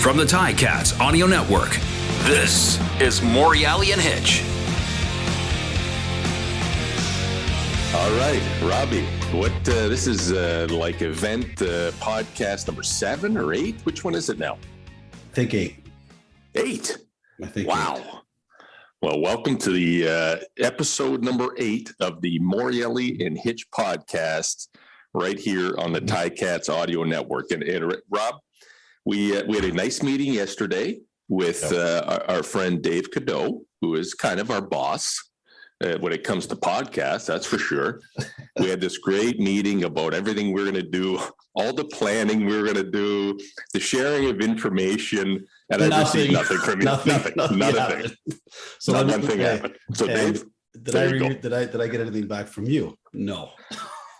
From the Ticats Audio Network, this is Morreale and Hitch. All right, Robbie, this is like event podcast number 7 or 8? Which one is it now? I think 8. 8? I think wow. 8. Well, welcome to the episode number 8 of the Morreale and Hitch podcast right here on the Ticats Audio Network. And Rob, we had a nice meeting yesterday with our friend Dave Cadeau, who is kind of our boss when it comes to podcasts, that's for sure. We had this great meeting about everything we're going to do, all the planning we're going to do, the sharing of information, and I received nothing from you. Nothing. Not a thing. So not one thing happened. So Dave, did I get anything back from you? No.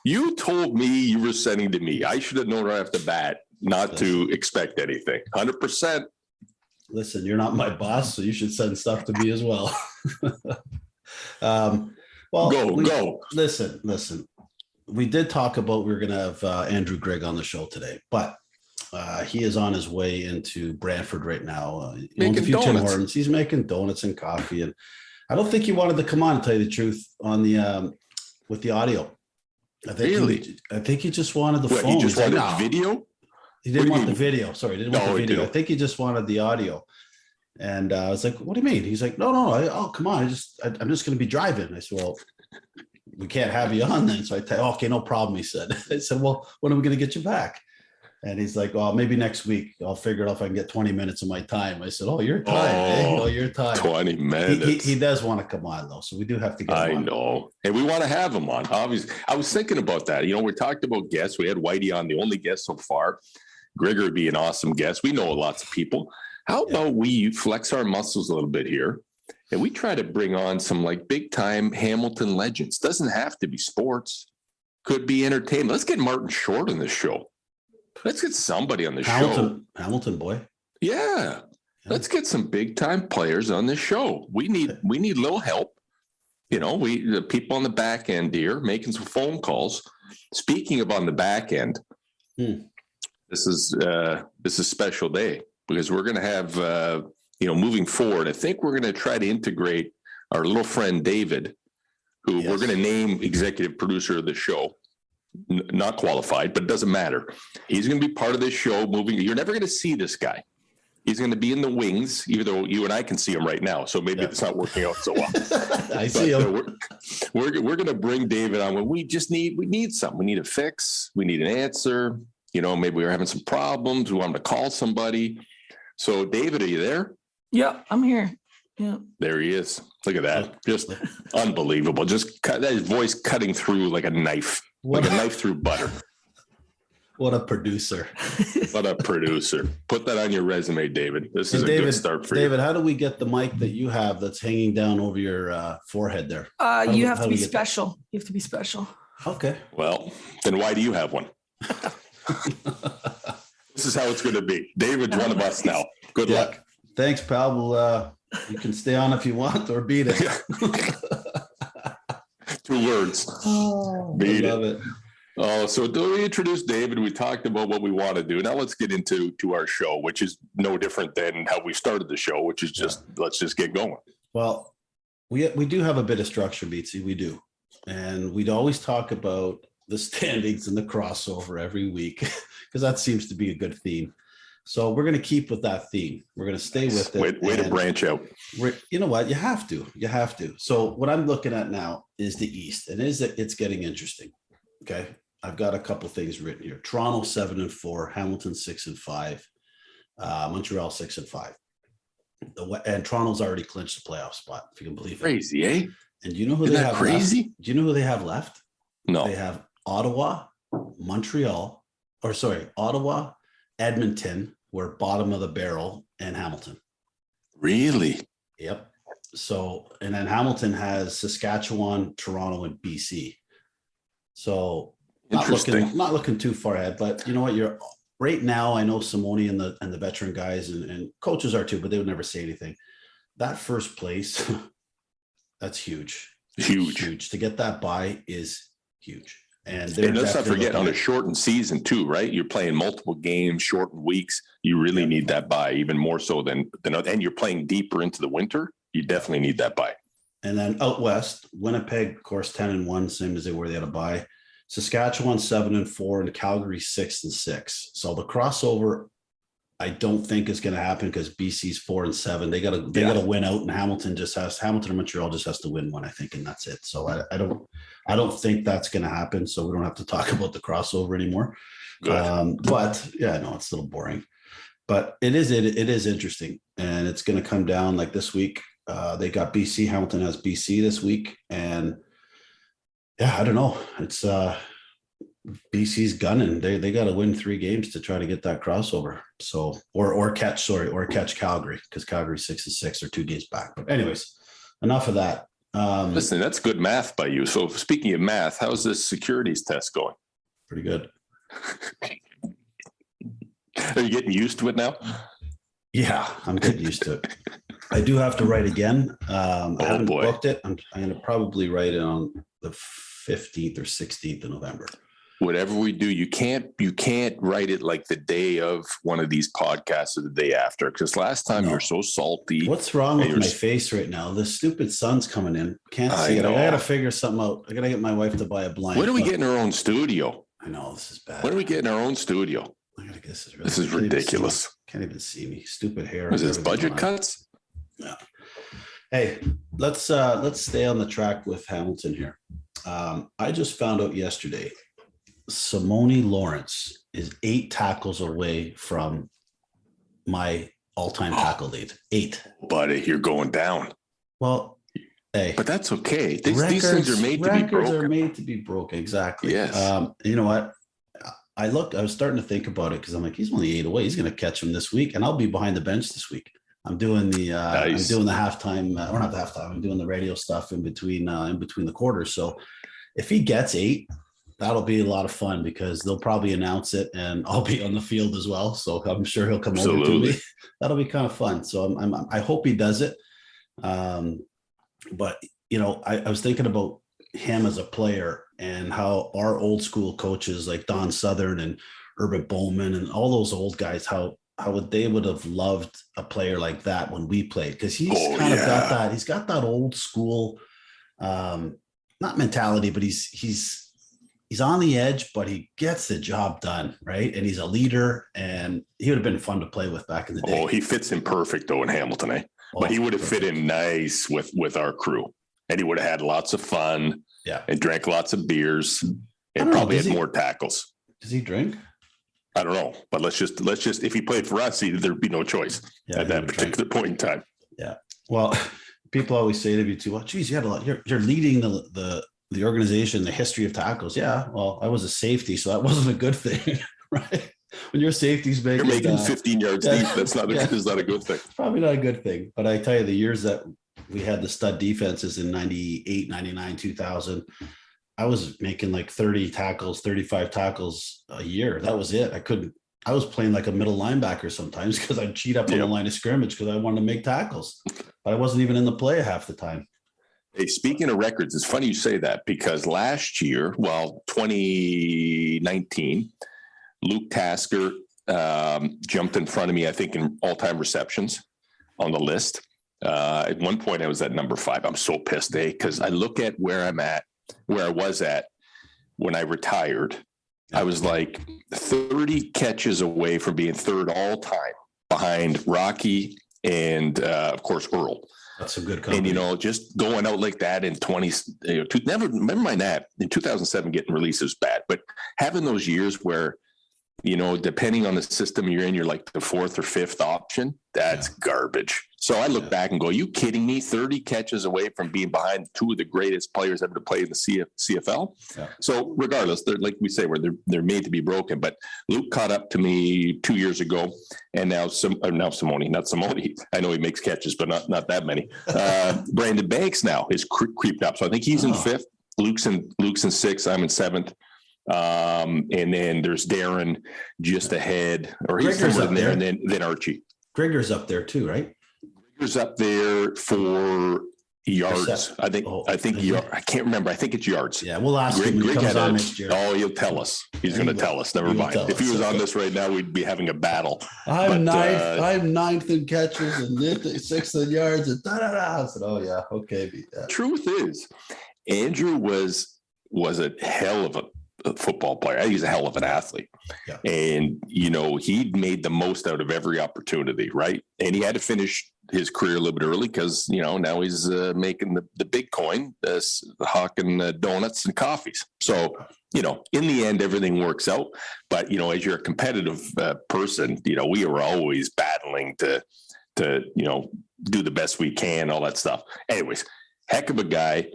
You told me you were sending to me. I should have known right off the bat not to expect anything. 100%. Listen, you're not my boss, so you should send stuff to me as well. Go. Listen. We did talk about we were going to have Andrew Grigg on the show today, but he is on his way into Brantford right now. He owns a few Tim Hortons. He's making donuts and coffee, and I don't think he wanted to come on, to tell you the truth, on the with the audio. I think he just wanted the phone. He just wanted video? He didn't want the video. Sorry, he didn't want the video. I think he just wanted the audio. And I was like, what do you mean? He's like, no, come on. I'm just going to be driving. I said, well, we can't have you on then. So okay, no problem, he said. I said, well, when are we going to get you back? And he's like, well, maybe next week. I'll figure out if I can get 20 minutes of my time. I said, your time. Your time. 20 minutes. He does want to come on, though. So we do have to get him on. I know. And we want to have him on, obviously. I was thinking about that. We talked about guests. We had Whitey on, the only guest so far. Gregor would be an awesome guest. We know lots of people. How about we flex our muscles a little bit here and we try to bring on some like big time Hamilton legends? Doesn't have to be sports. Could be entertainment. Let's get Martin Short on this show. Let's get somebody on the show. Hamilton boy. Yeah. Let's get some big time players on this show. We need a little help. The people on the back end here making some phone calls. Speaking of on the back end, this is a special day because we're going to have, moving forward, I think we're going to try to integrate our little friend David, who we're going to name executive producer of the show. Not qualified, but it doesn't matter. He's going to be part of this show moving. You're never going to see this guy. He's going to be in the wings, even though you and I can see him right now. So maybe it's not working out so well. I see him. We're going to bring David on when we need something. We need a fix. We need an answer. Maybe we're having some problems. We want him to call somebody. So David, are you there? Yeah, I'm here. Yeah. There he is. Look at that. Just unbelievable. Just that his voice cutting through like a knife. Like a knife through butter. What a producer. What a producer. Put that on your resume, David. This is a good start for you. David, how do we get the mic that you have that's hanging down over your forehead there? You have to be special. You have to be special. Okay. Well, then why do you have one? This is how it's going to be. David's one of us now. Good luck. Thanks, pal. Well, you can stay on if you want or beat it. 2 words. Beat it. Oh, so we introduced David. We talked about what we want to do. Now let's get into our show, which is no different than how we started the show, which is let's just get going. Well, we do have a bit of structure, Beatsy. We do. And we'd always talk about the standings and the crossover every week because that seems to be a good theme. So we're going to keep with that theme. We're going to stay with it. Way to branch out. You know what? You have to. So what I'm looking at now is the East, and it's getting interesting. Okay. I've got a couple things written here. Toronto 7-4, Hamilton 6-5, Montreal 6-5. And Toronto's already clinched the playoff spot, if you can believe it. Crazy, eh? And do you know who Isn't they that have crazy? left? Do you know who they have left? No. They have Ottawa, Edmonton, we're bottom of the barrel, and Hamilton. Really? Yep. So, and then Hamilton has Saskatchewan, Toronto, and BC. So not looking too far ahead, but you know what? Right now, I know Simoni and the veteran guys and coaches are too, but they would never say anything. That first place, that's huge. Huge. To get that bye is huge. And let's not forget on a shortened season too, right? You're playing multiple games, shortened weeks. You really need that bye, even more so than and you're playing deeper into the winter. You definitely need that bye. And then out west, Winnipeg, of course, 10-1, same as they were. They had a bye. Saskatchewan 7-4, and Calgary 6-6. So the crossover, I don't think is going to happen because BC's 4-7. They got to win out, and Hamilton or Montreal just has to win one, I think, and that's it. So I don't think that's going to happen. So we don't have to talk about the crossover anymore. But yeah, no, it's a little boring. But it is interesting, and it's going to come down like this week. They got BC. Hamilton has BC this week, and yeah, I don't know. It's BC's gunning. They got to win 3 games to try to get that crossover. So or catch Calgary, because Calgary 6-6 or 2 games back. But anyways, enough of that. Listen, that's good math by you. So speaking of math, how's this securities test going? Pretty good. Are you getting used to it now? Yeah, I'm getting used to it. I do have to write again. I haven't booked it. I'm going to probably write it on the 15th or 16th of November. Whatever we do, you can't write it like the day of one of these podcasts or the day after, because last time you're so salty. What's wrong with my face right now? The stupid sun's coming in. Can't see it. I got to figure something out. I got to get my wife to buy a blind. When are we getting our own studio? I know, this is bad. When are we getting our own studio? I gotta get this. This is ridiculous. Can't even see me. Stupid hair. Is this budget cuts? Yeah. Hey, let's stay on the track with Hamilton here. I just found out yesterday, Simoni Lawrence is 8 tackles away from my all-time tackle lead. 8. Buddy, you're going down. Well, hey, but that's okay. These things are made to be broken. Records are made to be broken. Exactly. Yes. You know what? I was starting to think about it because I'm like, he's only 8 away. He's going to catch him this week, and I'll be behind the bench this week. I'm doing the nice. I'm doing the halftime, or not the halftime. I'm doing the radio stuff in between the quarters. So if he gets 8, that'll be a lot of fun because they'll probably announce it, and I'll be on the field as well. So I'm sure he'll come over to me. That'll be kind of fun. So I hope he does it. But you know, I was thinking about him as a player and how our old school coaches like Don Southern and Urban Bowman and all those old guys, how they would have loved a player like that when we played, because he's got that old school not mentality, but he's on the edge, but he gets the job done, right? And he's a leader, and he would have been fun to play with back in the day. Oh, he fits in perfect though in Hamilton, eh? But he would have fit in nice with our crew, and he would have had lots of fun. Yeah, and drank lots of beers, and probably had more tackles. Does he drink? I don't know, but let's just if he played for us, there'd be no choice at that particular point in time. Yeah. Well, people always say to me too, well, geez, you had a lot. You're leading the organization, the history of tackles. Yeah. Well, I was a safety, so that wasn't a good thing, right? When your safety's making, you're making 15 yards deep, that's not a good thing. Probably not a good thing. But I tell you, the years that we had the stud defenses in 98, 99, 2000, I was making like 30 tackles, 35 tackles a year. That was it. I was playing like a middle linebacker sometimes because I'd cheat up on the line of scrimmage because I wanted to make tackles, but I wasn't even in the play half the time. Hey, speaking of records, it's funny you say that because last year, 2019, Luke Tasker jumped in front of me, I think, in all-time receptions on the list. At one point I was at number 5. I'm so pissed, because I look at where I was at when I retired. I was like 30 catches away from being 3rd all time behind Rocky and of course Earl. That's a good company. And just going out like that in never mind that in 2007 getting released was bad, but having those years where depending on the system you're in, you're like the 4th or 5th option. That's garbage. So I look back and go, you kidding me? 30 catches away from being behind 2 of the greatest players ever to play in the CFL. Yeah. So regardless, they're like we say, where they're made to be broken. But Luke caught up to me 2 years ago, and now Simoni. I know he makes catches, but not that many. Brandon Banks now is creeped up. So I think he's in 5th. Luke's in 6th. I'm in 7th. And then there's Darren just ahead, or he's somewhere in there, and then Archie. Grigger's up there too, right? Grigger's up there for Yards. I think I can't remember. I think it's yards. Yeah, we'll ask him when he comes on next year. Oh, he'll tell us. He's going to tell us. Never mind. If he was on this right now, we'd be having a battle. I'm ninth in catches and sixth in yards and da-da-da. I said, oh, yeah, okay. Yeah. Truth is, Andrew was a hell of a football player. I think he's a hell of an athlete. Yeah. And, he made the most out of every opportunity, right? And he had to finish his career a little bit early because, now he's making the big coin, hawking donuts and coffees. So, in the end, everything works out. But, as you're a competitive person, we are always battling to do the best we can, all that stuff. Anyways, heck of a guy.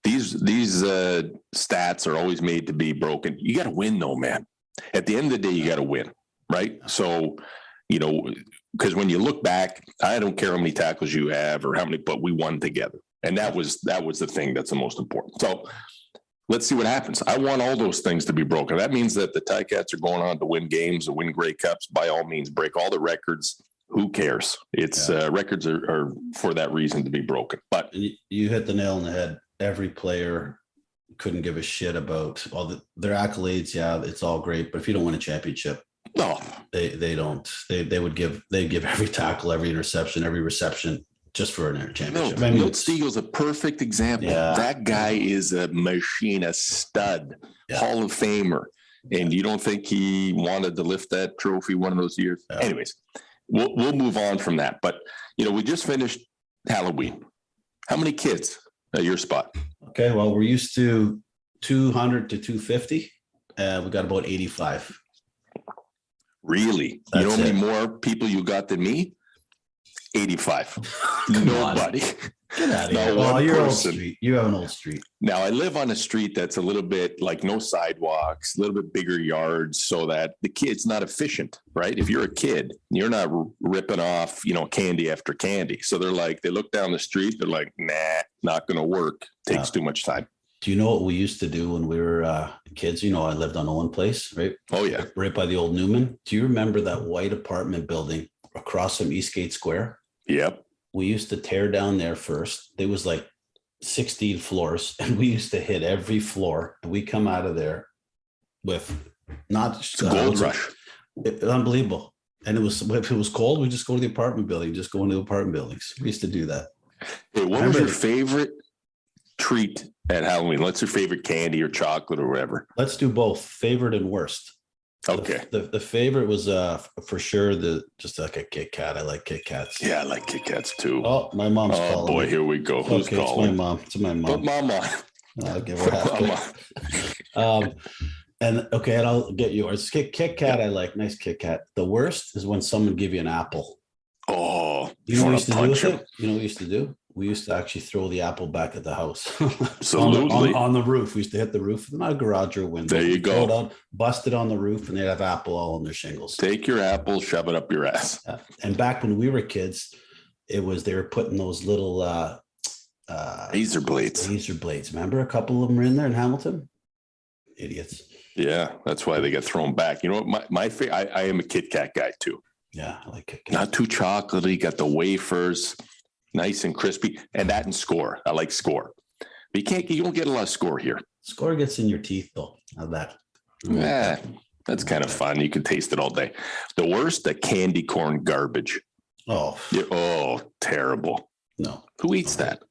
These stats are always made to be broken. You got to win, though, man. At the end of the day, you got to win, right? So, because when you look back, I don't care how many tackles you have or how many, but we won together, and that was the thing that's the most important. So, let's see what happens. I want all those things to be broken. That means that the Ticats are going on to win games, to win Grey Cups. By all means, break all the records. Who cares? It's records are for that reason to be broken. But you hit the nail on the head. Every player couldn't give a shit about all their accolades. Yeah, it's all great, but if you don't win a championship, no, they don't. They'd give every tackle, every interception, every reception just for an championship. No, Milt Steagle's a perfect example. Yeah. That guy is a machine, a stud, Hall of Famer, and you don't think he wanted to lift that trophy one of those years? Yeah. Anyways, we'll move on from that. But we just finished Halloween. How many kids? Your spot. Okay, well, we're used to 200 to 250. We got about 85. Really? You know how many more people you got than me? 85. Nobody. Get out of here. Oh, you're old street. You have an old street. Now, I live on a street that's a little bit like no sidewalks, a little bit bigger yards, so that the kid's not efficient, right? If you're a kid, you're not ripping off, candy after candy. So they look down the street, they're like, nah, not going to work. Takes too much time. Do you know what we used to do when we were kids? I lived on Owen Place, right? Oh, yeah. Right by the old Newman. Do you remember that white apartment building across from Eastgate Square? Yep. We used to tear down there first. There was like 16 floors, and we used to hit every floor. And we come out of there with not gold rush. Unbelievable. And if it was cold, we just go to the apartment building, just go into apartment buildings. We used to do that. Hey, what was your favorite treat at Halloween? What's your favorite candy or chocolate or whatever? Let's do both, favorite and worst. Okay. The favorite was for sure just like a Kit Kat. I like Kit Kats. Yeah, I like Kit Kats too. Oh, my mom's calling. Oh boy, here we go. Who's calling? It's my mom. It's my mom. Put mom on. I'll give her and I'll get yours. Kit Kat, I like. Nice Kit Kat. The worst is when someone give you an apple. Oh, you know what we used to do with it? You know what we used to do? We used to actually throw the apple back at the house. Absolutely. on the roof. We used to hit the roof, not a garage or window. There you go. Throw it on, bust it on the roof, and they'd have apple all on their shingles. Take your apple, shove it up your ass. And back when we were kids, they were putting those little razor blades. Razor blades. Remember, a couple of them were in there in Hamilton. Idiots. Yeah, that's why they get thrown back. You know what? My favorite. I am a Kit Kat guy too. Yeah, I like Kit Kat. Not too chocolatey. Got the wafers. Nice and crispy, and that and Score. I like Score. But you don't get a lot of Score here. Score gets in your teeth though. How's that? Yeah, that's kind of fun. You can taste it all day. The worst, the candy corn garbage. Oh, terrible. No. Who eats that?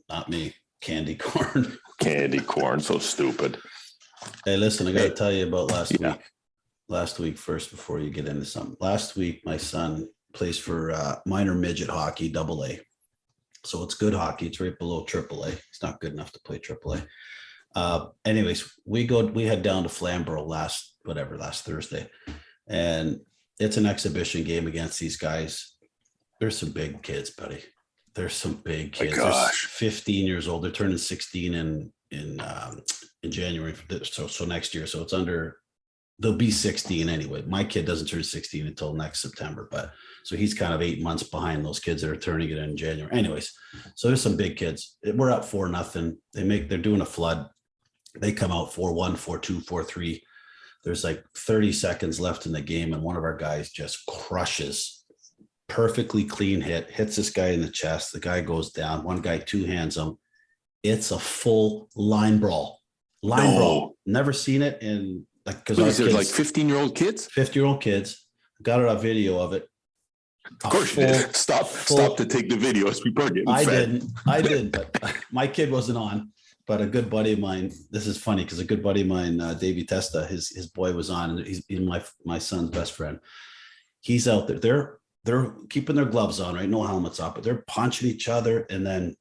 Not me. Candy corn. Candy corn, so stupid. Hey, listen, I got to tell you about last week. Last week first, before you get into something. Last week, my son plays for minor midget hockey, AA. So it's good hockey. It's right below AAA. It's not good enough to play AAA. Anyways, we head down to Flamborough last Thursday, and it's an exhibition game against these guys. There's some big kids, buddy. There's some big kids. My gosh. 15 years old. They're turning 16 in January. So next year. So it's they'll be 16 anyway. My kid doesn't turn 16 until next September, but so he's kind of 8 months behind those kids that are turning it in January. Anyways, so there's some big kids. We're up 4-0. They're doing a flood. They come out 4-1, 4-2, 4-3. There's like 30 seconds left in the game, and one of our guys just crushes perfectly clean hits this guy in the chest. The guy goes down. One guy two hands him. It's a full line brawl. Brawl. Never seen it in like because there's like 15-year-old kids, 50-year-old kids. Got a video of it. Of course you did. Stop to take the videos. People are getting fed. I didn't, but my kid wasn't on. But a good buddy of mine, this is funny because a good buddy of mine, Davey Testa, his boy was on, and he's my son's best friend. He's out there. They're keeping their gloves on, right? No helmets on, but they're punching each other. And then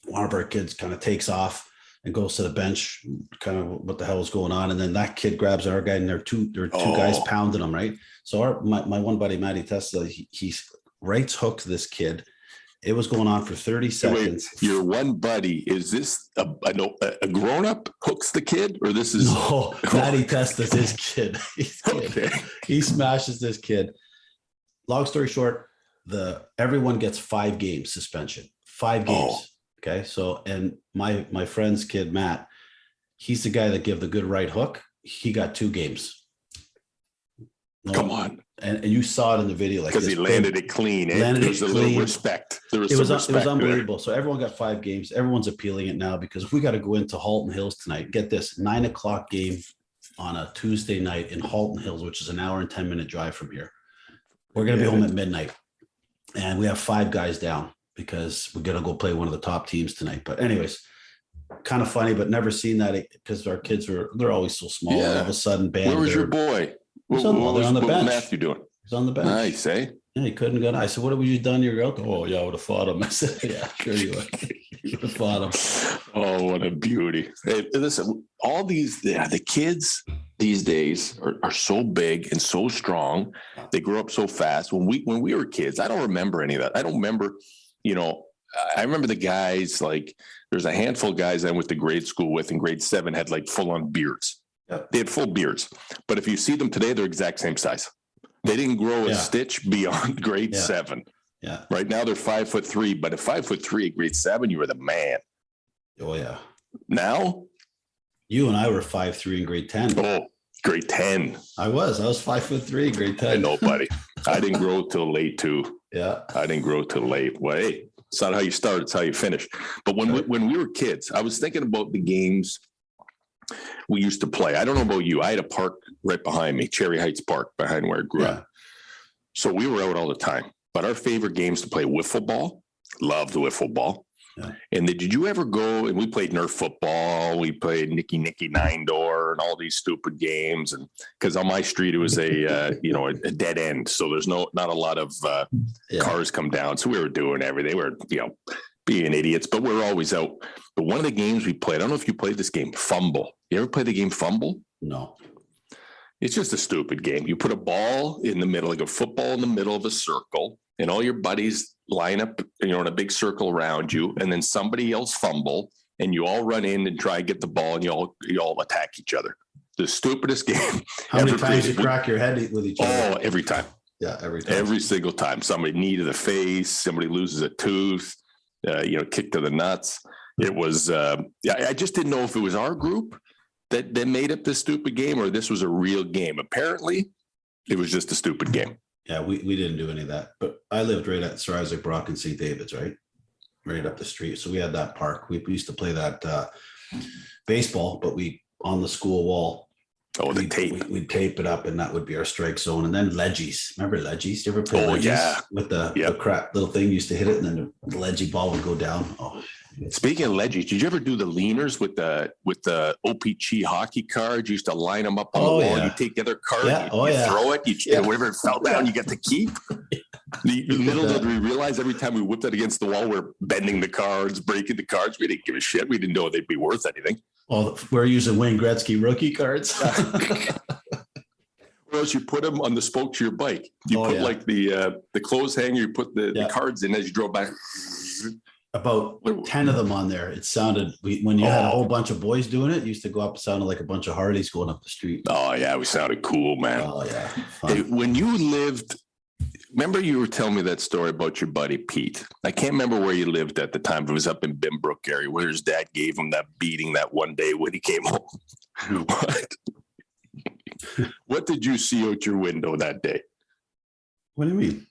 one of our kids kind of takes off and goes to the bench, kind of what the hell is going on. And then that kid grabs our guy, and there are two guys pounding him, right? So my one buddy, Matty Testa, he rights hooked this kid. It was going on for 30 seconds. Wait, your one buddy, is this a grown-up hooks the kid, or this is... No, Matty Testa's his kid. Okay. He smashes this kid. Long story short, everyone gets 5 games suspension. 5 games. Oh. Okay. So, and my friend's kid, Matt, he's the guy that gave the good right hook. He got 2 games. No, come on. And you saw it in the video. Like, because he landed it clean. There's a little respect. It was unbelievable. So everyone got 5 games. Everyone's appealing it now because we got to go into Halton Hills tonight. Get this, 9:00 game on a Tuesday night in Halton Hills, which is an hour and 10-minute drive from here. We're going to be home at midnight, and we have 5 guys down because we're going to go play one of the top teams tonight. But anyways, kind of funny, but never seen that because our kids they're always so small. Yeah. All of a sudden, bam. Where was your boy? What was Matthew doing? He's on the bench. Nice, eh? Yeah, he couldn't go. I said, "What have you done to your girl?" Oh, yeah, I would have fought him. I said, "Yeah, sure you would. You would have fought him." Oh, what a beauty! Hey, listen, all these the kids these days are so big and so strong. They grow up so fast. When we were kids, I don't remember any of that. I don't remember, I remember the guys, like there's a handful of guys I went to grade school with in grade 7 had like full on beards. Yep. They had full beards. But if you see them today, they're exact same size. They didn't grow a stitch beyond grade 7. Yeah. Right now they're 5'3", but at 5'3" at grade 7, you were the man. Oh yeah. Now? You and I were 5'3" in grade 10. Oh, grade 10. I was 5'3" in grade 10. I know, buddy. I didn't grow till late too. Yeah. I didn't grow till late. Well, hey, it's not how you start, it's how you finish. But when we were kids, I was thinking about the games we used to play. I don't know about you. I had a park right behind me, Cherry Heights Park, behind where I grew up. So we were out all the time. But our favorite games to play wiffle ball. Loved wiffle ball. Yeah. And did you ever go, and we played Nerf football, we played Nicky 9-door and all these stupid games. And because on my street, it was a dead end. So there's not a lot of cars come down. So we were doing everything. We were, being idiots, but we're always out. But one of the games we played, I don't know if you played this game, Fumble. You ever play the game Fumble? No. It's just a stupid game. You put a ball in the middle, like a football in the middle of a circle, and all your buddies line up, in a big circle around you, and then somebody yells fumble, and you all run in and try and get the ball, and you all attack each other. The stupidest game. How many times you crack your head with each other? Oh, every time. Yeah, every time. Every single time. Somebody knee to the face, somebody loses a tooth, kick to the nuts. It was, I just didn't know if it was our group that made up this stupid game or this was a real game. Apparently, it was just a stupid game. Yeah, we didn't do any of that. But I lived right at Sir Isaac Brock and St. David's, right up the street. So we had that park. We used to play that baseball, but on the school wall. Oh, the tape. We'd tape it up, and that would be our strike zone. And then ledgies. Remember ledgies? You ever play ledgies? Yeah. With the crap little thing, you used to hit it, and then the ledgie ball would go down. Oh. Speaking of ledgies, did you ever do the leaners with the OPG hockey cards? You used to line them up on the wall. Yeah. You take the other card, you throw it, whatever it fell down, you get to keep. Little did we realize every time we whipped it against the wall, we're bending the cards, breaking the cards. We didn't give a shit. We didn't know they'd be worth anything. Well, we're using Wayne Gretzky rookie cards. Or else you put them on the spokes of your bike. You put like the clothes hanger, you put the cards in as you drove back. About 10 of them on there. It sounded, when you had a whole bunch of boys doing it, used to go up, it sounded like a bunch of Harleys going up the street. Oh, yeah, we sounded cool, man. Oh, yeah. Hey, when you lived, remember you were telling me that story about your buddy Pete. I can't remember where you lived at the time. It was up in Bimbrook area where his dad gave him that beating that one day when he came home. What did you see out your window that day? What do you mean?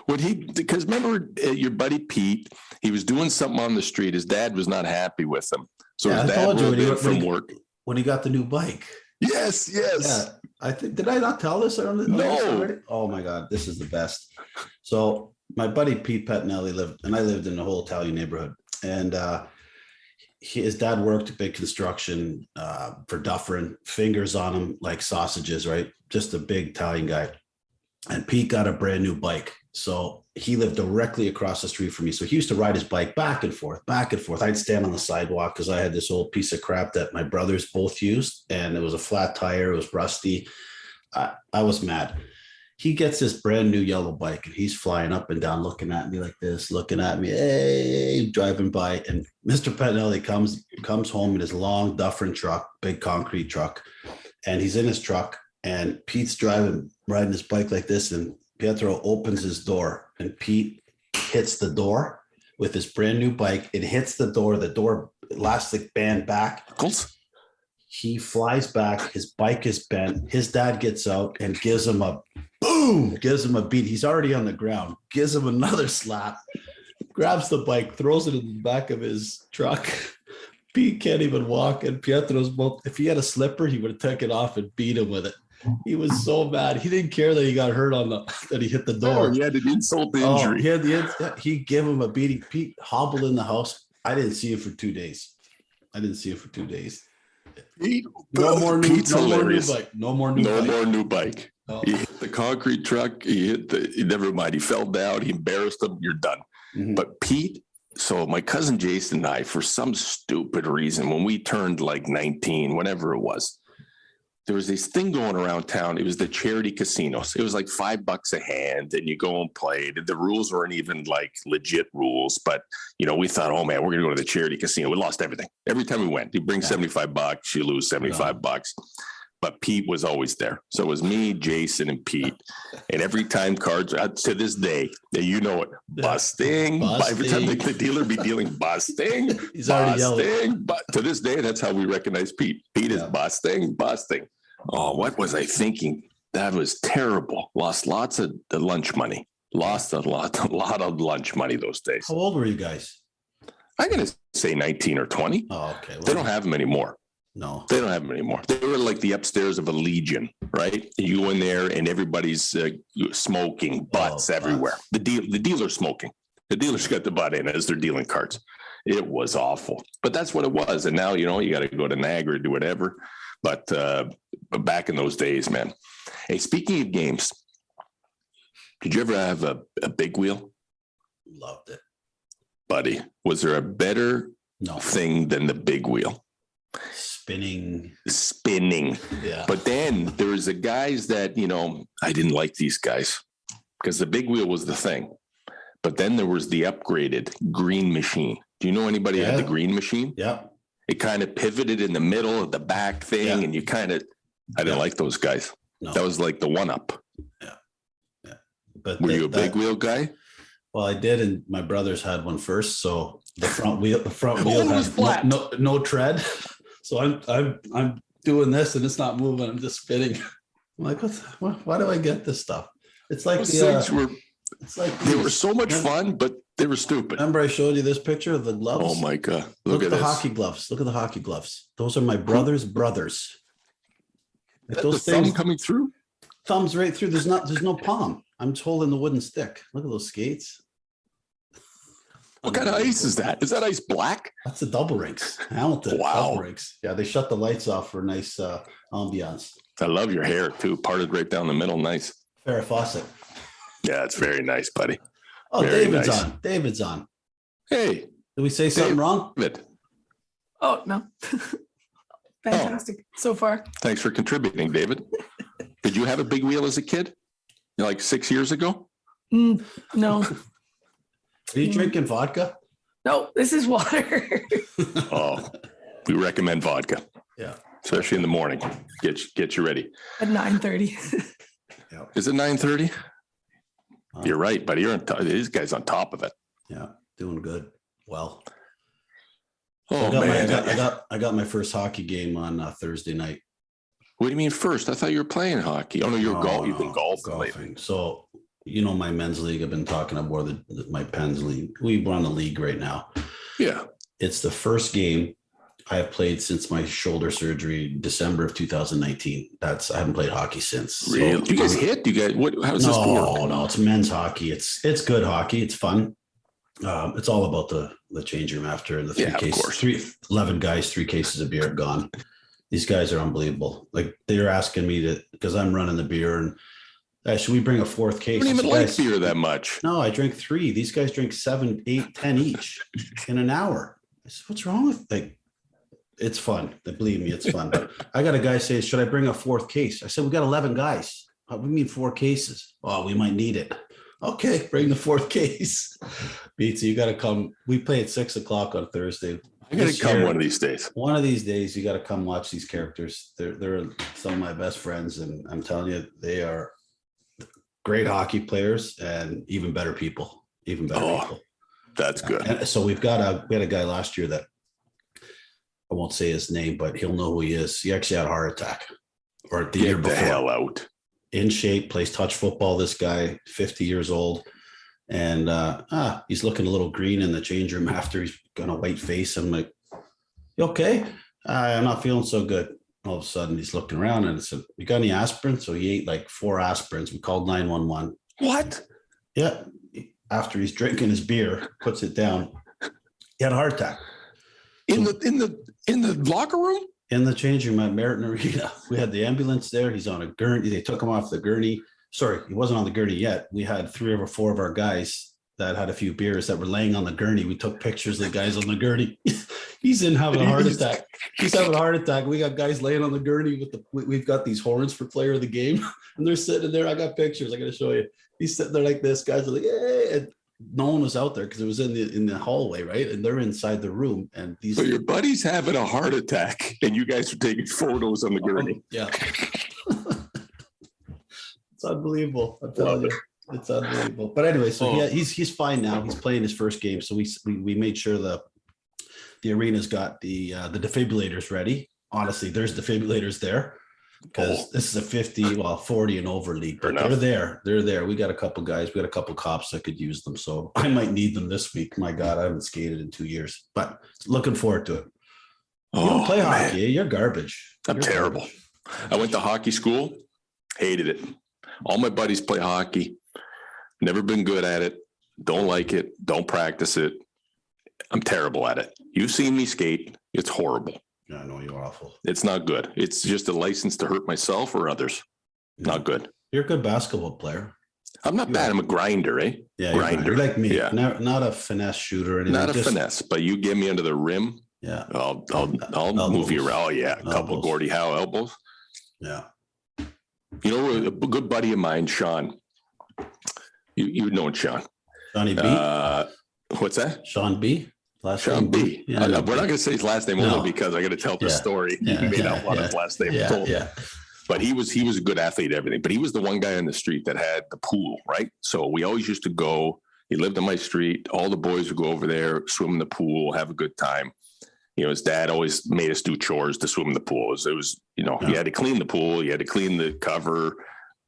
Because remember your buddy Pete, he was doing something on the street. His dad was not happy with him. So his dad rolled in from work. When he got the new bike. Yes. Yeah, I think, did I not tell this? No. Oh my God, this is the best. So my buddy Pete Pettinelli I lived in the whole Italian neighborhood. And his dad worked big construction for Dufferin, fingers on him like sausages, right? Just a big Italian guy. And Pete got a brand new bike. So he lived directly across the street from me. So he used to ride his bike back and forth. I'd stand on the sidewalk because I had this old piece of crap that my brothers both used. And it was a flat tire. It was rusty. I was mad. He gets this brand new yellow bike and he's flying up and down, looking at me like this, looking at me, hey, driving by. And Mr. Pettinelli comes home in his long Dufferin truck, big concrete truck. And he's in his truck and Pete's riding his bike like this. And Pietro opens his door and Pete hits the door with his brand new bike. It hits the door elastic band back. He flies back. His bike is bent. His dad gets out and gives him a beat. He's already on the ground, gives him another slap, grabs the bike, throws it in the back of his truck. Pete can't even walk. And Pietro's if he had a slipper, he would have taken it off and beat him with it. He was so mad. He didn't care that he got hurt that he hit the door. Oh, he had an insult to injury. He gave him a beating. Pete hobbled in the house. I didn't see him for 2 days. Pete, no more new bike. No more new bike. Oh. He hit the concrete truck. Never mind. He fell down. He embarrassed him. You're done. Mm-hmm. But Pete, so my cousin Jason and I, for some stupid reason, when we turned like 19, whatever it was, there was this thing going around town. It was the charity casinos. It was like $5 a hand and you go and play. The rules weren't even like legit rules, but we thought, oh man, we're going to go to the charity casino. We lost everything. Every time we went, you bring $75, you lose $75. But Pete was always there. So it was me, Jason, and Pete. And every time cards, to this day, busting. Every time the dealer be dealing, busting. He's already yelling. But to this day, that's how we recognize Pete. Pete is busting. Oh, what was I thinking? That was terrible. Lost lots of the lunch money. Lost a lot of lunch money those days. How old were you guys? I'm going to say 19 or 20. Oh, okay. Well, they don't have them anymore. No, they don't have them anymore. They were like the upstairs of a Legion, right? You go in there and everybody's smoking butts everywhere. The dealer's smoking. The dealer's got the butt in as they're dealing cards. It was awful, but that's what it was. And now, you got to go to Niagara or do whatever. But back in those days, man. Hey, speaking of games, did you ever have a big wheel? Loved it. Buddy, was there a better thing than the big wheel? Spinning. Yeah. But then there was the guys that, I didn't like these guys because the big wheel was the thing. But then there was the upgraded green machine. Do you know anybody who had the green machine? Yeah. It kind of pivoted in the middle of the back thing. And you I didn't like those guys. No. That was like the one up. Yeah. But were you a big wheel guy? Well, I did. And my brothers had one first. So the front wheel was flat. No tread. So I'm doing this and it's not moving. I'm just spinning. I'm like, why do I get this stuff? It's like they were so much fun, but they were stupid. Remember I showed you this picture of the gloves? Oh my God. Look at the hockey gloves. Look at the hockey gloves. Those are my brother's brothers. Like those things thumb coming through? Thumbs right through. There's no palm. I'm just holding the wooden stick. Look at those skates. What kind of ice is that? Is that ice black? That's the double rinks. Hamilton. Wow. Double rinks. Yeah, they shut the lights off for a nice ambiance. I love your hair too. Parted right down the middle. Nice. Farrah Fawcett. Yeah, it's very nice, buddy. Oh, very David's nice. On. David's on. Hey. Did we say something wrong? David. Oh, no. Fantastic so far. Thanks for contributing, David. Did you have a big wheel as a kid? Like 6 years ago? No. Are you drinking vodka? No, this is water. Oh, we recommend vodka. Yeah. Especially in the morning. Get you ready. At 9:30. Yeah. Is it 9:30? You're right, buddy. These guys on top of it. Yeah, doing good. Well. Oh, man. I got my first hockey game on Thursday night. What do you mean first? I thought you were playing hockey. Oh, no, you've been golfing lately. So my men's league. I've been talking about my Pens league. We run a league right now. Yeah. It's the first game I have played since my shoulder surgery, December of 2019. I haven't played hockey since. Really? So, you guys hit? You guys, how does this work? No, it's men's hockey. It's good hockey. It's fun. It's all about the change room after the 3 cases. 11 guys, 3 cases of beer gone. These guys are unbelievable. Like they're asking me because I'm running the beer and should we bring a 4th case? I don't even like beer that much. No, I drink 3. These guys drink 7, 8, 10 each in an hour. I said, what's wrong with it's fun. Believe me, it's fun. I got a guy say, should I bring a 4th case? I said, we got 11 guys. What do we need 4 cases? Oh, we might need it. Okay, bring the 4th case. Beatsy, you got to come. We play at 6:00 on Thursday. I got to come one of these days. One of these days, you got to come watch these characters. They're some of my best friends, and I'm telling you, they are great hockey players and even better people. People. That's good. And so we had a guy last year that I won't say his name, but he'll know who he is. He actually had a heart attack, or the year before. Get the hell out. In shape, plays touch football. This guy, 50 years old, and he's looking a little green in the change room after he's got a white face. I'm like, you okay? I'm not feeling so good. All of a sudden, he's looking around and I said, you got any aspirin? So he ate like 4 aspirins. We called 911. What? Yeah. After he's drinking his beer, puts it down. He had a heart attack. In the locker room? In the changing room at Merritt Arena. We had the ambulance there. He's on a gurney. They took him off the gurney. Sorry, he wasn't on the gurney yet. We had 3 or 4 of our guys that had a few beers that were laying on the gurney. We took pictures of the guys on the gurney. He's having a heart attack. He's having a heart attack. We got guys laying on the gurney we've got these horns for player of the game. And they're sitting there. I got pictures. I got to show you. He's sitting there like this. Guys are like, hey. And no one was out there because it was in the hallway, right? And they're inside the room. And so your buddy's having a heart attack, and you guys are taking photos on the gurney. Yeah, it's unbelievable. I'm telling you, it's unbelievable. But anyway, so he's fine now. He's playing his first game, so we made sure the arena's got the defibrillators ready. Honestly, there's defibrillators there. Because this is a 40 and over league. But they're there. We got a couple guys. We got a couple cops that could use them. So I might need them this week. My God, I haven't skated in 2 years. But looking forward to it. You don't play hockey. You're garbage. I'm terrible. I went to hockey school. Hated it. All my buddies play hockey. Never been good at it. Don't like it. Don't practice it. I'm terrible at it. You've seen me skate. It's horrible. I know you're awful. It's not good. It's just a license to hurt myself or others. Not good. You're a good basketball player. I'm not bad. I'm a grinder, eh? Yeah, grinder. You're like me. Yeah. Not a finesse shooter or anything. Not a finesse, but you get me under the rim. Yeah. I'll move you around. Oh, yeah. A couple of Gordie Howe elbows. Yeah. You know, a good buddy of mine, Sean. You know Sean. Johnny B. What's that? Sean B. Sean B. Yeah, we're not going to say his last name only because I got to tell the story. He may not want his last name told. Yeah. But he was a good athlete, everything. But he was the one guy on the street that had the pool, right? So we always used to go. He lived on my street. All the boys would go over there, swim in the pool, have a good time. You know, his dad always made us do chores to swim in the pool. It was you had to clean the pool. You had to clean the cover.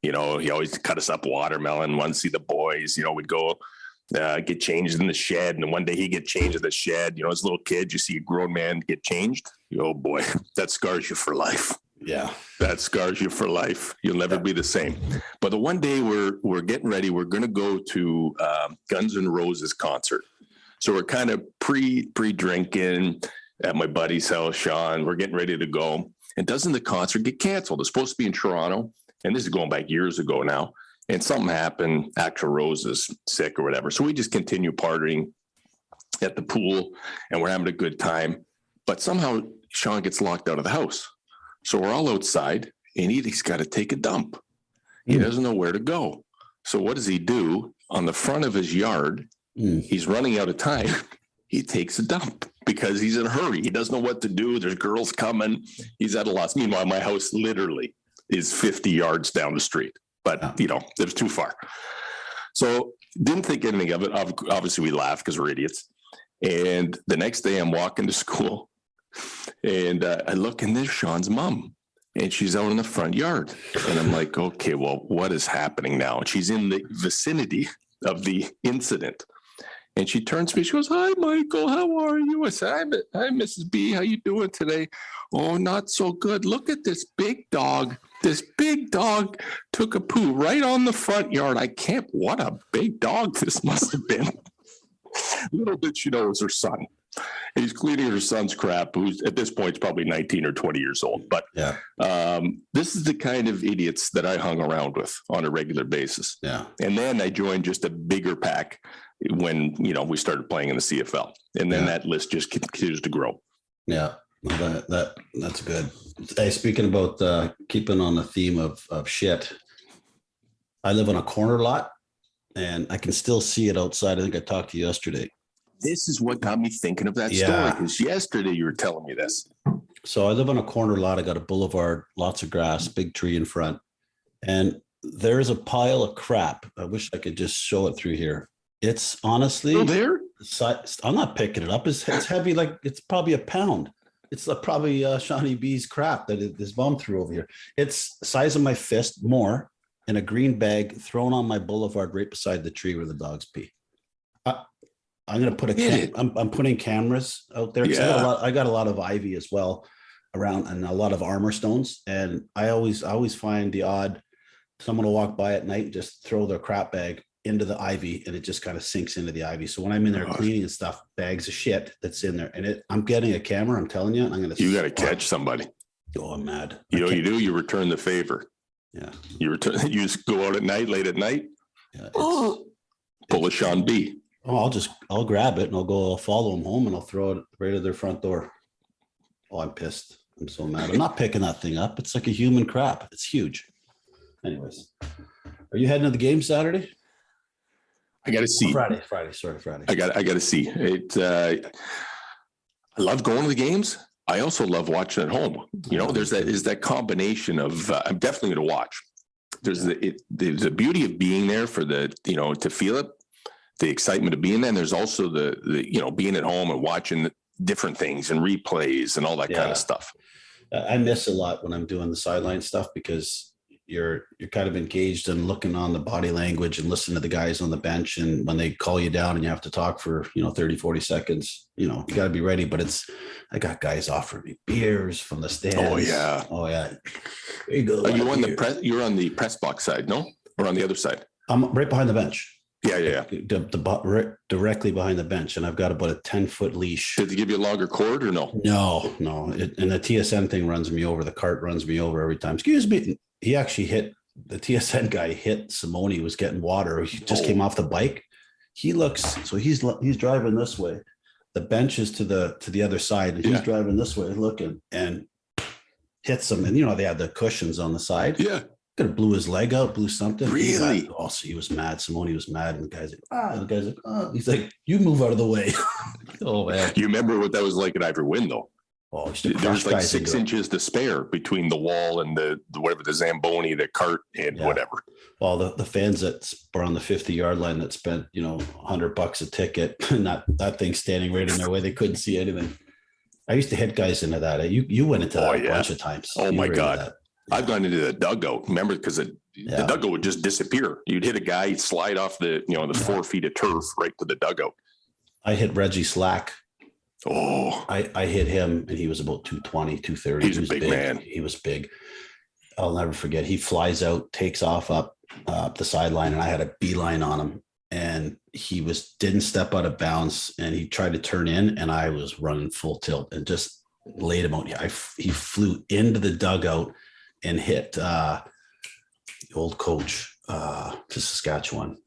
You know, he always cut us up watermelon, wanted to see the boys. You know, we'd go get changed in the shed. And then one day he'd get changed in the shed. You know, as a little kid, you see a grown man get changed. Oh, boy, that scars you for life. Yeah. That scars you for life. You'll never be the same. But the one day we're getting ready. We're going to go to Guns N' Roses concert. So we're kind of pre-drinking at my buddy's house, Sean. We're getting ready to go. And doesn't the concert get canceled? It's supposed to be in Toronto. And this is going back years ago now. And something happened. Axl Rose is sick or whatever. So we just continue partying at the pool and we're having a good time. But somehow Sean gets locked out of the house. So we're all outside and he's got to take a dump. He doesn't know where to go. So what does he do? On the front of his yard, he's running out of time. He takes a dump because he's in a hurry. He doesn't know what to do. There's girls coming. He's at a loss. Meanwhile, my house literally is 50 yards down the street. But, it was too far. So didn't think anything of it. Obviously, we laughed because we're idiots. And the next day I'm walking to school and I look and there's Sean's mom and she's out in the front yard. And I'm like, okay, well, what is happening now? And she's in the vicinity of the incident. And she turns to me, she goes, "Hi, Michael, how are you?" I said, "Hi, Mrs. B, how you doing today?" "Oh, not so good. Look at this big dog. This big dog took a poo right on the front yard. What a big dog this must have been." Little did she know it was her son. And he's cleaning her son's crap, who's at this point is probably 19 or 20 years old. But Yeah. This is the kind of idiots that I hung around with on a regular basis. Yeah. And then I joined just a bigger pack when, we started playing in the CFL. And then that list just continues to grow. Yeah. Well, that's good. Hey, speaking about keeping on the theme of shit, I live on a corner lot and I can still see it outside. I think I talked to you yesterday. This is what got me thinking of that story, because yesterday you were telling me this. So I live on a corner lot. I got a boulevard, lots of grass, big tree in front. And there is a pile of crap. I wish I could just show it through here. It's honestly, I'm not picking it up. It's heavy, like it's probably a pound. It's probably Shawnee B's crap that his mom threw over here. It's the size of my fist, more, in a green bag thrown on my boulevard right beside the tree where the dogs pee. I'm going to put I'm putting cameras out there. Yeah. I got a lot of ivy as well around, and a lot of armor stones. And I always find the odd someone will walk by at night and just throw their crap bag into the ivy, and it just kind of sinks into the ivy. So when I'm in there cleaning and stuff, bags of shit that's in there, and I'm getting a camera. I'm telling you, you got to catch somebody. Oh, I'm mad. You do. You return the favor. Yeah. You just go out at night, late at night. Yeah. Pull a Sean B. Oh, I'll grab it and I'll follow them home and I'll throw it right at their front door. Oh, I'm pissed. I'm so mad. I'm not picking that thing up. It's like a human crap. It's huge. Anyways, are you heading to the game Saturday? I got to see. Friday. Sorry, Friday. I got to see it. I love going to the games. I also love watching at home. There's that combination of, I'm definitely going to watch. There's the beauty of being there for to feel it. The excitement of being there. And there's also the being at home and watching different things and replays and all that kind of stuff. I miss a lot when I'm doing the sideline stuff, because you're kind of engaged and looking on the body language and listening to the guys on the bench. And when they call you down and you have to talk for, 30, 40 seconds, you got to be ready. But I got guys offering me beers from the stands. Oh yeah. There you go. Are you on the press? You're on the press box side, no? Or on the other side? I'm right behind the bench. Yeah. Directly behind the bench, and I've got about a 10-foot leash. Did they give you a longer cord or no? No. And the TSN thing runs me over. The cart runs me over every time. Excuse me. He actually the TSN guy hit Simoni. He was getting water. He just came off the bike. He looks, so he's driving this way. The bench is to the other side, and he's driving this way looking, and hits him. And they had the cushions on the side. Yeah. Could have blew his leg out, blew something. Really? So he was mad. Simoni was mad. And the guy's like, oh, he's like, you move out of the way. Oh, man. You remember what that was like at Ivor Wynn, though? Oh, there was like 6 inches to spare between the wall and the Zamboni, the cart, and whatever. Well, the fans that were on the 50-yard line that spent, $100 a ticket, and that thing standing right in their way, they couldn't see anything. I used to hit guys into that. You went into that a bunch of times. Oh, my God. I've gone into the dugout. Remember, because the dugout would just disappear. You'd hit a guy, he'd slide off the 4 feet of turf right to the dugout. I hit Reggie Slack. Oh, I hit him, and he was about 220, 230. He was a big man. He was big. I'll never forget. He flies out, takes off up the sideline, and I had a beeline on him, and he didn't step out of bounds, and he tried to turn in, and I was running full tilt and just laid him out. He flew into the dugout and hit the old coach to Saskatchewan.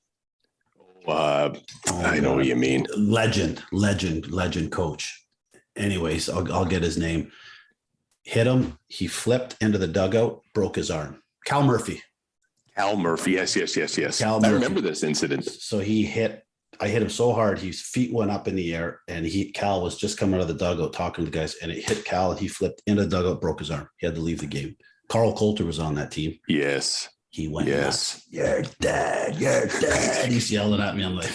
I know what you mean. Legend coach. Anyways, I'll get his name. Hit him. He flipped into the dugout, broke his arm. Cal Murphy. Yes. Cal Murphy. I remember this incident. So I hit him so hard, his feet went up in the air, and Cal was just coming out of the dugout talking to the guys, and it hit Cal, and he flipped into the dugout, broke his arm. He had to leave the game. Carl Coulter was on that team. Yes. He went nuts. You're dead. He's yelling at me. I'm like,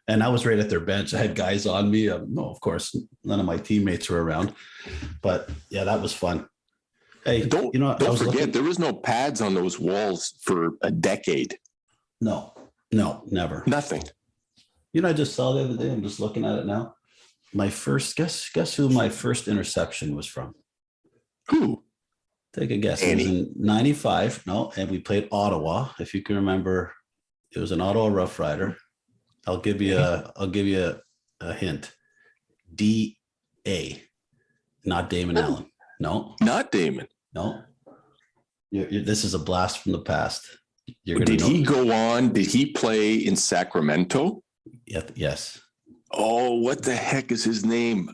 and I was right at their bench. I had guys on me. No, of course, none of my teammates were around. But yeah, that was fun. Hey, Don't forget, there was no pads on those walls for a decade. No, never. Nothing. I just saw the other day. I'm just looking at it now. My first guess who my first interception was from? Who? Take a guess. Annie. It was in 95. No, and we played Ottawa. If you can remember, it was an Ottawa Rough Rider. I'll give you a hint. D.A. Not Damon Allen. No. Not Damon. No. This is a blast from the past. Did he go on? Did he play in Sacramento? Yes. Oh, what the heck is his name?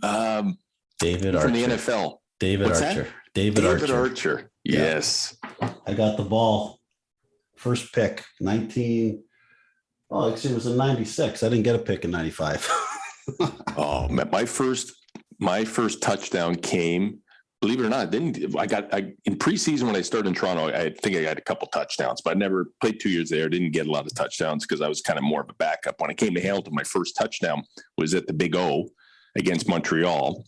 David Archer. From the NFL. David What's Archer. that? David Archer. Yes. I got the ball. First pick, it was in 96. I didn't get a pick in 95. Oh, my first touchdown came, believe it or not, in preseason when I started in Toronto, I think I had a couple touchdowns, but I never played 2 years there. Didn't get a lot of touchdowns because I was kind of more of a backup. When I came to Hamilton, my first touchdown was at the Big O against Montreal.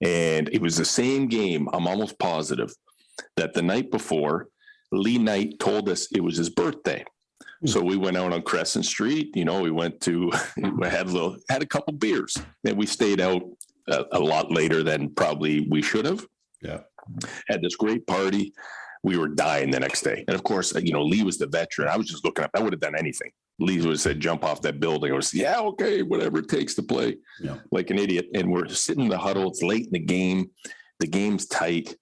And it was the same game. I'm almost positive that the night before, Lee Knight told us it was his birthday. So we went out on Crescent Street. We went to, we had a couple beers, and we stayed out a lot later than probably we should have. Yeah. Had this great party. We were dying the next day. And of course, Lee was the veteran. I was just looking up. I would have done anything. Lee would have said, jump off that building. I was, yeah, okay, whatever it takes to play. Yeah. Like an idiot. And we're sitting in the huddle. It's late in the game. The game's tight.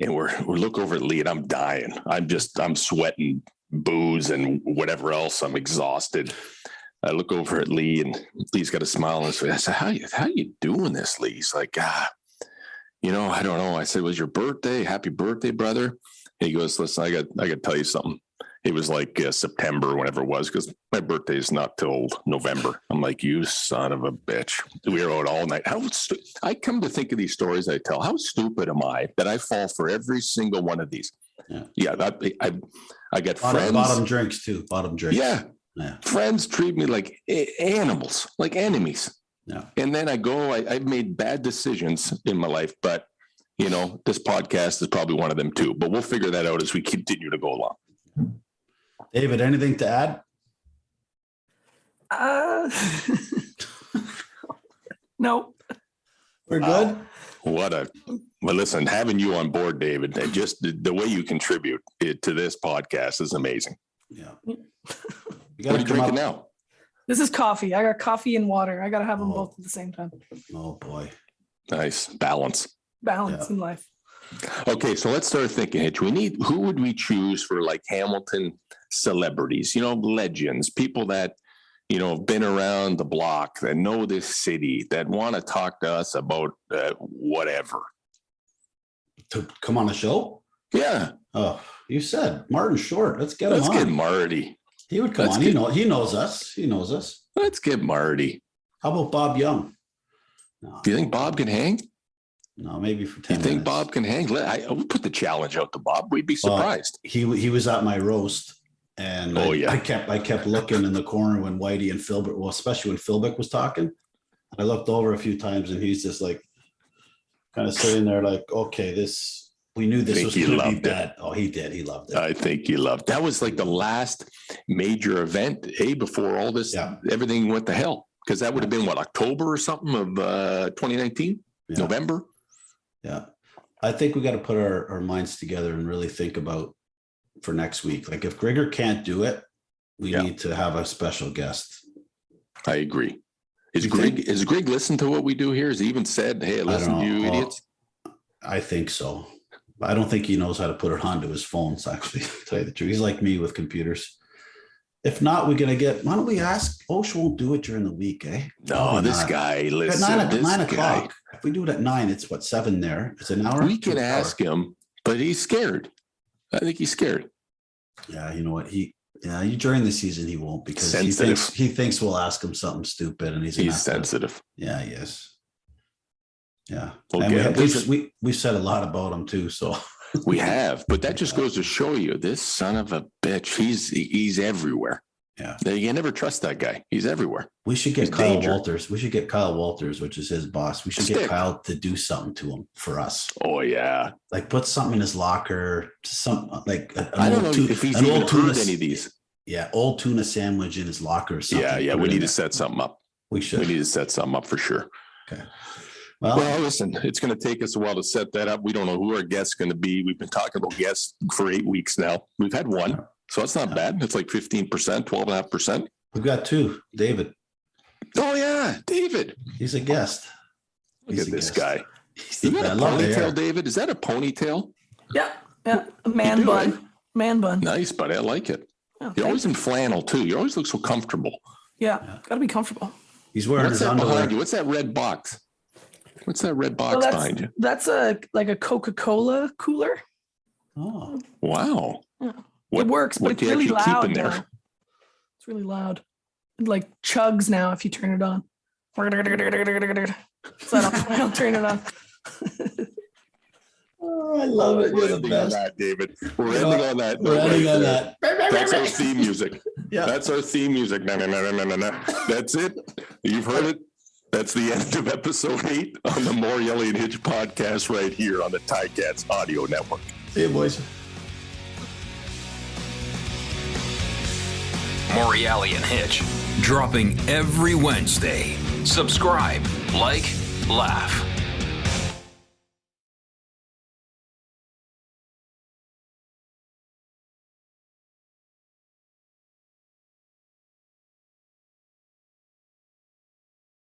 And we look over at Lee, and I'm dying. I'm sweating booze and whatever else. I'm exhausted. I look over at Lee, and Lee's got a smile on his face. I said, how you doing this, Lee? He's like, I don't know. I said, it was your birthday. Happy birthday, brother. He goes, listen, I got to tell you something. It was like September, whenever it was, because my birthday is not till November. I'm like, you son of a bitch. We were out all night. I come to think of these stories I tell. How stupid am I that I fall for every single one of these? Yeah, I got friends. Bottom drinks too. Bottom drinks. Yeah. Friends treat me like animals, like enemies. Yeah. And then I've made bad decisions in my life, but this podcast is probably one of them too. But we'll figure that out as we continue to go along. David, anything to add? No. We're good. Well, listen, having you on board, David, and just the way you contribute to this podcast is amazing. Yeah. What are you drinking now? This is coffee. I got coffee and water. I got to have them both at the same time. Oh boy. Nice. Balance in life. Okay, so let's start thinking, Hitch. Who would we choose for like Hamilton celebrities, legends, people that, have been around the block, that know this city, that want to talk to us about whatever. To come on the show? Yeah. Oh, you said Martin Short. Let's get him on. Let's get Marty. He would come on. He knows us. He knows us. Let's get Marty. How about Bob Young? No. Do you think Bob can hang? No, maybe for 10 minutes. You think minutes. Bob can hang? I would put the challenge out to Bob. We'd be surprised. He was at my roast, and I kept looking in the corner when Whitey and Philbert, especially when Philbert was talking. I looked over a few times, and he's just like kind of sitting there like, okay, we knew this was going to be bad. Oh, he did. He loved it. I think he loved it. That was like the last major event, before all this, everything went to hell. Because that would have been October or something of 2019, November. Yeah. I think we got to put our minds together and really think about for next week. Like if Grigor can't do it, we need to have a special guest. I agree. Is Greg listen to what we do here? Has he even said, hey, listen to you idiots? I think so. I don't think he knows how to put it onto his phones, actually, to tell you the truth. He's like me with computers. If not, we're going to why don't we ask? Osh won't do it during the week, eh? No, this guy, listen. At 9 o'clock. If we do it at 9, it's 7 there? It's an hour? We can ask him, but he's scared. I think he's scared. Yeah, you know what? During the season, he won't because he thinks we'll ask him something stupid and he's sensitive. Yeah, he is. Yeah. We've said a lot about him too, so. We have, but that just goes to show you this son of a bitch. He's everywhere. Yeah. You never trust that guy. He's everywhere. We should get He's Kyle danger. Walters. We should get Kyle Walters, which is his boss. We should get Kyle to do something to him for us. Oh yeah. Like put something in his locker, some like I don't know if he's even heard any of these. Yeah, old tuna sandwich in his locker or something. Yeah. We need to set something up. We should. We need to set something up for sure. Okay. Well, listen, it's going to take us a while to set that up. We don't know who our guest's going to be. We've been talking about guests for 8 weeks now. We've had one, so it's not bad. It's like 15%, 12.5%. We've got two. David. Oh, yeah. David. He's a guest. Look at this guy. You got a ponytail, David? Is that a ponytail? Yeah. A man bun. Right? Man bun. Nice, buddy. I like it. Oh, You're always in flannel, too. You always look so comfortable. Yeah. Gotta be comfortable. He's wearing What's his that underwear. behind you? What's that red box? What's that red box behind you? That's a Coca-Cola cooler. Oh. Wow. Yeah. It works, but it's really loud now. It's really loud. It like chugs now if you turn it on. So I'll turn it on. Oh, I love it. You're the best. On that, David. We're ending on that. We're ending on that. That's our theme music. Yeah. That's our theme music. No. That's it. You've heard it. That's the end of episode 8 on the Morreale and Hitch podcast right here on the Ticats Audio Network. See you, boys. Morreale and Hitch, dropping every Wednesday. Subscribe, like, laugh.